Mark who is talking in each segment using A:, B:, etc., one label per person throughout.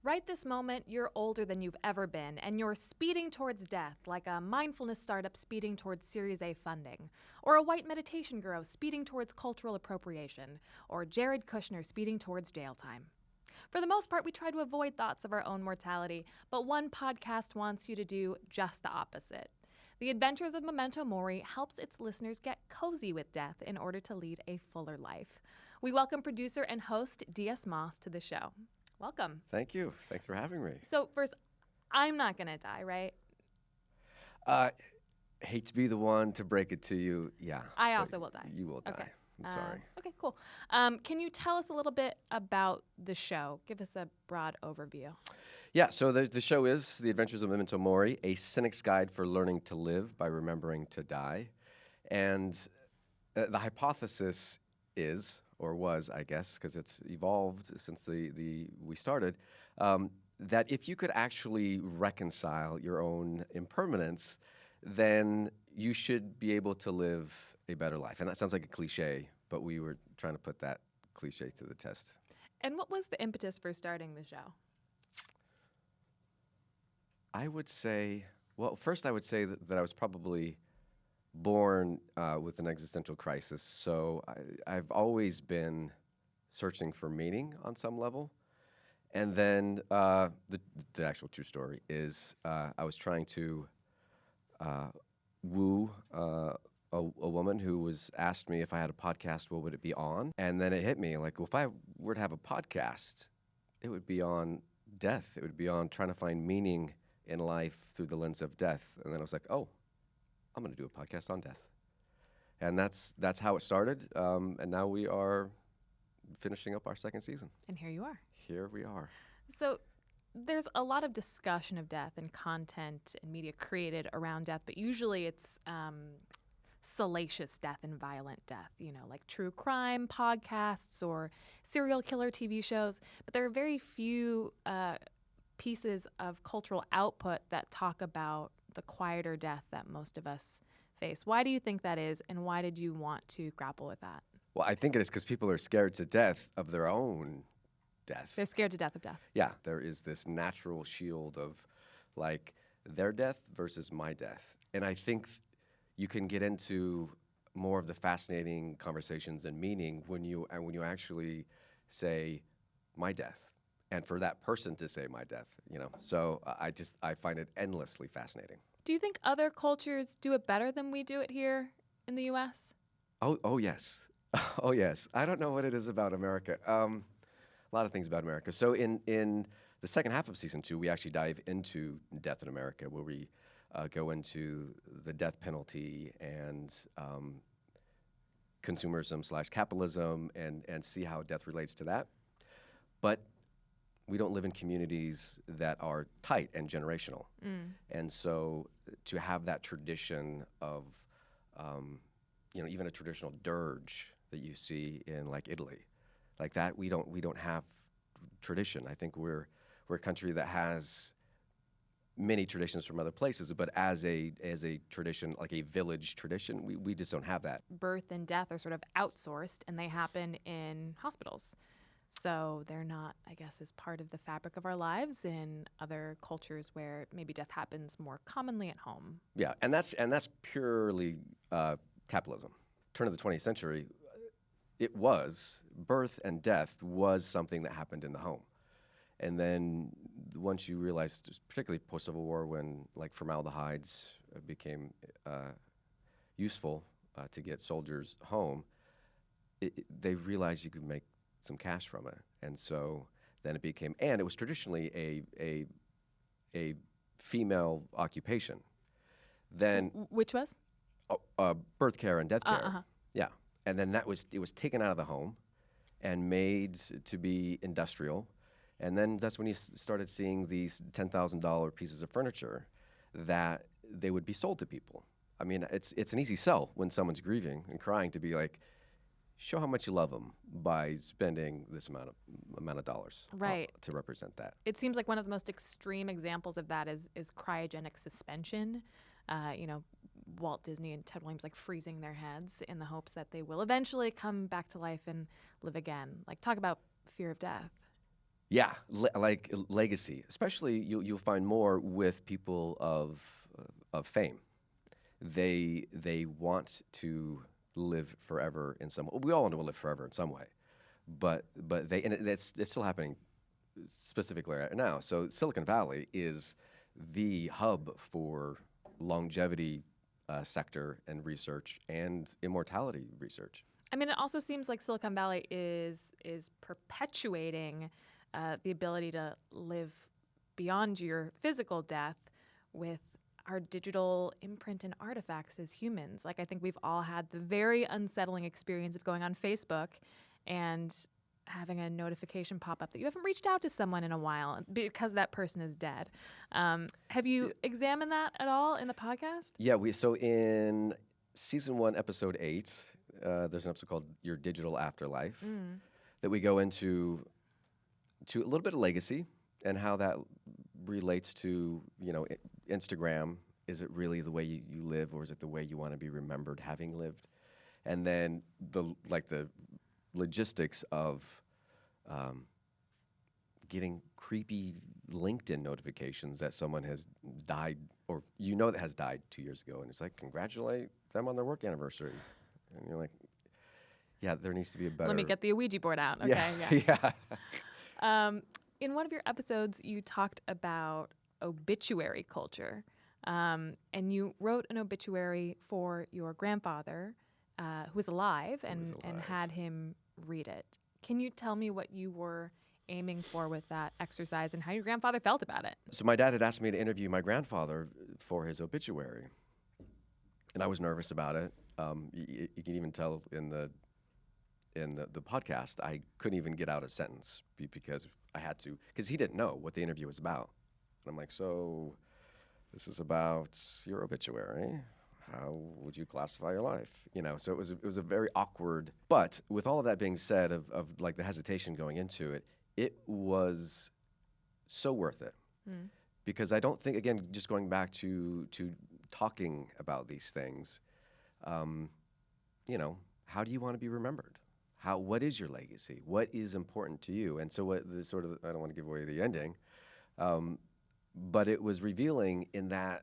A: Right this moment, you're older than you've ever been, and you're speeding towards death, like a mindfulness startup speeding towards Series A funding, or a white meditation guru speeding towards cultural appropriation, or Jared Kushner speeding towards jail time. For the most part, we try to avoid thoughts of our own mortality, but one podcast wants you to do just the opposite. The Adventures of Memento Mori helps its listeners get cozy with death in order to lead a fuller life. We welcome producer and host D.S. Moss to the show. Welcome.
B: Thank you. Thanks for having me.
A: So first, I'm not going to die, right?
B: Hate to be the one to break it to you. Yeah.
A: I also will die.
B: You will die.
A: Okay.
B: I'm sorry.
A: Okay, cool. Can you tell us a little bit about the show? Give us a broad overview.
B: Yeah, so the show is The Adventures of Memento Mori, a cynic's guide for learning to live by remembering to die. And the hypothesis is, or was, I guess, because it's evolved since we started, that if you could actually reconcile your own impermanence, then you should be able to live a better life. And that sounds like a cliche, but we were trying to put that cliche to the test.
A: And what was the impetus for starting the show?
B: I would say, well, first I would say that I was probably born with an existential crisis. So I've always been searching for meaning on some level. And then the actual true story is I was trying to woo a woman who was asked me if I had a podcast, what would it be on? And then it hit me like, well, if I were to have a podcast, it would be on death. It would be on trying to find meaning in life through the lens of death. And then I was like, oh, I'm going to do a podcast on death. And that's how it started. And now we are finishing up our second season.
A: And here you are.
B: Here we are.
A: So there's a lot of discussion of death and content and media created around death, but usually it's salacious death and violent death, like true crime podcasts or serial killer TV shows. But there are very few pieces of cultural output that talk about the quieter death that most of us face. Why do you think that is, and why did you want to grapple with that?
B: Well, I think it is because people are scared to death of their own death.
A: They're scared to death of death.
B: Yeah, there is this natural shield of like their death versus my death. And I think you can get into more of the fascinating conversations and meaning when you actually say my death. And for that person to say my death, So I find it endlessly fascinating.
A: Do you think other cultures do it better than we do it here in the U.S.?
B: Oh yes. Oh, yes. I don't know what it is about America. A lot of things about America. So in the second half of season 2, we actually dive into death in America, where we go into the death penalty and consumerism/capitalism and see how death relates to that. But we don't live in communities that are tight and generational. And so to have that tradition of, even a traditional dirge that you see in like Italy, like that, we don't have tradition. I think we're a country that has many traditions from other places, but as a tradition, like a village tradition, we just don't have that.
A: Birth and death are sort of outsourced, and they happen in hospitals. So they're not, I guess, as part of the fabric of our lives in other cultures where maybe death happens more commonly at home.
B: Yeah, and that's purely capitalism. Turn of the 20th century, it was birth and death was something that happened in the home. And then once you realize, particularly post-Civil War, when like formaldehydes became useful to get soldiers home, they realized you could make some cash from it. And so then it became, and it was traditionally a female occupation. Then
A: which was?
B: Birth care and death care.
A: Uh-huh.
B: Yeah. And then it was taken out of the home and made to be industrial. And then that's when you started seeing these $10,000 pieces of furniture that they would be sold to people. I mean, it's an easy sell when someone's grieving and crying to be like, show how much you love them by spending this amount of dollars to represent that.
A: It seems like one of the most extreme examples of that is cryogenic suspension. Walt Disney and Ted Williams freezing their heads in the hopes that they will eventually come back to life and live again. Talk about fear of death.
B: Yeah, like legacy. Especially you'll find more with people of fame. They want to live forever in some. We all want to live forever in some way, but it's still happening specifically right now. So Silicon Valley is the hub for longevity sector and research and immortality research.
A: I mean, it also seems like Silicon Valley is perpetuating the ability to live beyond your physical death with our digital imprint and artifacts as humans. Like, I think we've all had the very unsettling experience of going on Facebook and having a notification pop up that you haven't reached out to someone in a while because that person is dead. Have you examined that at all in the podcast?
B: Yeah, so in season 1, episode 8, there's an episode called "Your Digital Afterlife" that we go into a little bit of legacy and how that relates to Instagram. Is it really the way you live, or is it the way you want to be remembered having lived? And then the logistics of getting creepy LinkedIn notifications that someone has died, or that has died 2 years ago, and it's like, congratulate them on their work anniversary, and you're like, yeah, there needs to be a better.
A: Let me get the Ouija board out. Okay,
B: yeah.
A: In one of your episodes, you talked about obituary culture, and you wrote an obituary for your grandfather, who was alive, and had him read it. Can you tell me what you were aiming for with that exercise and how your grandfather felt about it?
B: So my dad had asked me to interview my grandfather for his obituary, and I was nervous about it. You can even tell in the podcast, I couldn't even get out a sentence because I had to, because he didn't know what the interview was about. And I'm like, so this is about your obituary. How would you classify your life? So it was a very awkward. But with all of that being said, of like the hesitation going into it, it was so worth it. Because I don't think, again, just going back to talking about these things, how do you want to be remembered? What is your legacy? What is important to you? And so what the sort of, I don't want to give away the ending, but it was revealing in that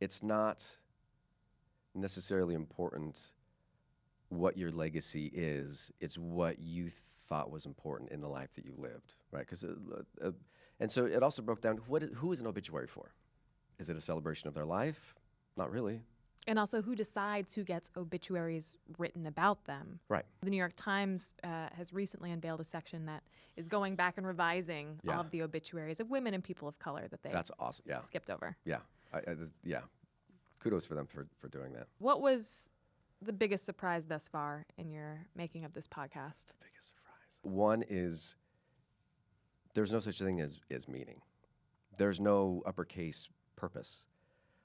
B: it's not necessarily important what your legacy is. It's what you thought was important in the life that you lived, right? And so it also broke down, who is an obituary for? Is it a celebration of their life? Not really.
A: And also, who decides who gets obituaries written about them?
B: Right.
A: The New York Times has recently unveiled a section that is going back and revising all of the obituaries of women and people of color that they
B: That's awesome. Yeah.
A: skipped over.
B: Yeah. Yeah. Kudos for them for doing that.
A: What was the biggest surprise thus far in your making of this podcast?
B: The biggest surprise. One is there's no such thing as meaning. There's no uppercase purpose.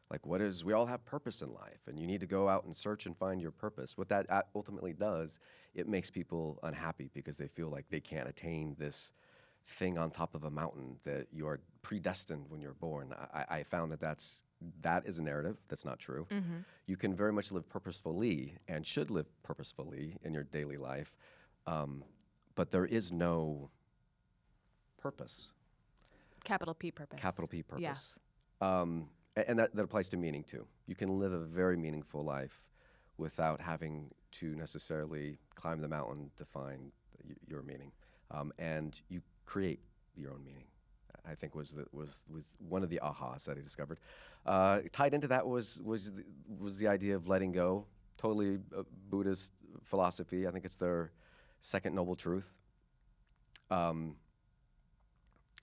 B: Like, we all have purpose in life, and you need to go out and search and find your purpose. What that ultimately does, it makes people unhappy because they feel like they can't attain this thing on top of a mountain that you are predestined when you're born. I found that is a narrative. That's not true. Mm-hmm. You can very much live purposefully and should live purposefully in your daily life, but there is no purpose.
A: Capital P purpose.
B: Capital P purpose.
A: Yes.
B: And that applies to meaning, too. You can live a very meaningful life without having to necessarily climb the mountain to find your meaning. And you create your own meaning, I think was one of the ahas that I discovered. Tied into that was the idea of letting go, totally Buddhist philosophy. I think it's their second noble truth,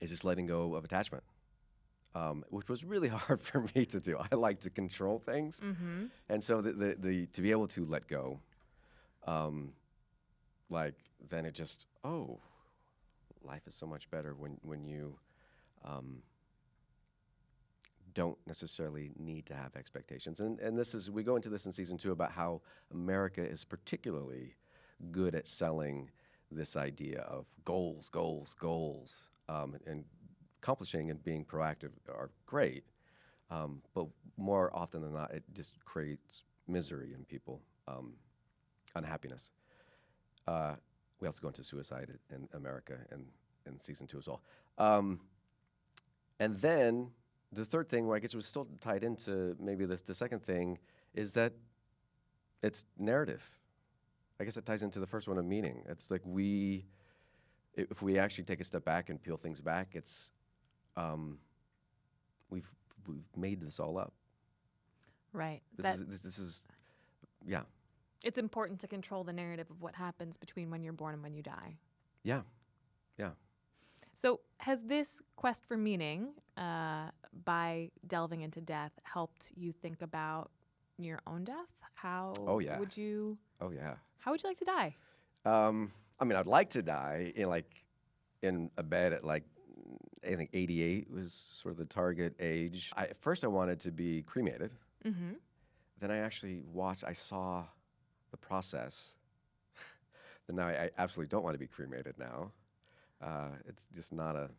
B: is just letting go of attachment. Which was really hard for me to do. I like to control things, and so the to be able to let go, then it just life is so much better when you don't necessarily need to have expectations. And we go into this in season 2 about how America is particularly good at selling this idea of goals, and accomplishing and being proactive are great, but more often than not, it just creates misery in people, unhappiness. we also go into suicide in America in season 2 as well. And then the third thing, where I guess it was still tied into maybe the second thing, is that it's narrative. I guess it ties into the first one of meaning. It's like if we actually take a step back and peel things back, it's we've made this all up.
A: Right.
B: This is yeah.
A: It's important to control the narrative of what happens between when you're born and when you die.
B: Yeah. Yeah.
A: So has this quest for meaning, by delving into death, helped you think about your own death? How would you like to die?
B: I mean, I'd like to die in a bed at I think 88 was sort of the target age. At first I wanted to be cremated.
A: Mm-hmm.
B: Then I saw the process. Then now I absolutely don't want to be cremated now. It's just not a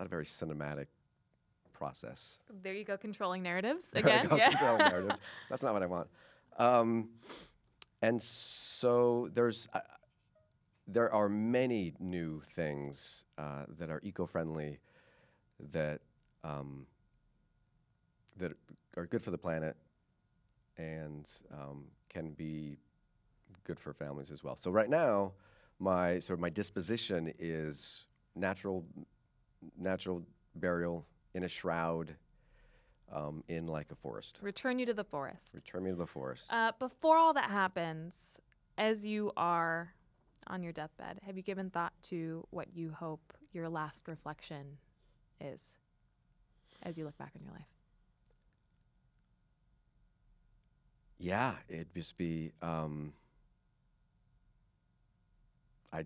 B: very cinematic process.
A: There you go, controlling narratives
B: There
A: again.
B: I go,
A: Yeah.
B: controlling narratives. That's not what I want. And so there are many new things that are eco-friendly, that are good for the planet, and can be good for families as well. So right now, my disposition is natural burial in a shroud, in a forest.
A: Return you to the forest.
B: Return me to the forest.
A: Before all that happens, as you are on your deathbed, have you given thought to what you hope your last reflection is as you look back on your life?
B: Yeah, it'd just be, I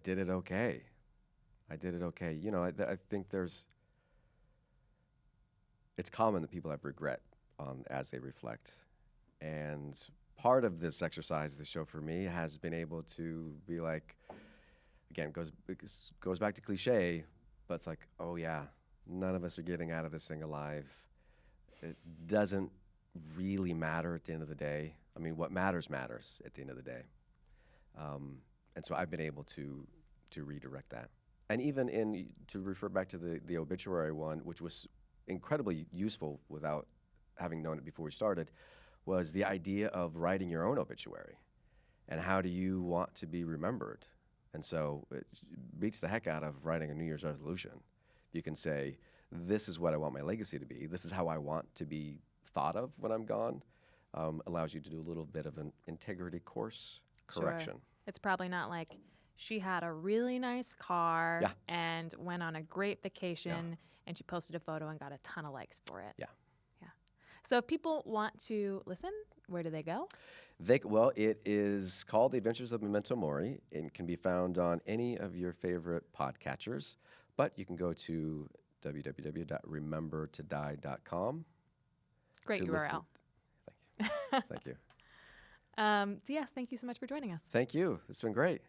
B: did it okay. I did it okay. You know, I think it's common that people have regret as they reflect. And part of this exercise, the show for me, has been able to be again, goes back to cliche, but it's oh yeah, none of us are getting out of this thing alive. It doesn't really matter at the end of the day. I mean, what matters at the end of the day. And so I've been able to redirect that. And even to refer back to the obituary one, which was incredibly useful without having known it before we started, was the idea of writing your own obituary. And how do you want to be remembered? And so it beats the heck out of writing a New Year's resolution. You can say, this is what I want my legacy to be. This is how I want to be thought of when I'm gone. Allows you to do a little bit of an integrity course correction.
A: Sure. It's probably not she had a really nice car and went on a great vacation and she posted a photo and got a ton of likes for it.
B: Yeah.
A: Yeah. So if people want to listen, where do they go?
B: Well, it is called The Adventures of Memento Mori and can be found on any of your favorite podcatchers. But you can go to www.remembertodie.com.
A: Great URL.
B: Thank you.
A: So yes, thank you so much for joining us.
B: Thank you. It's been great.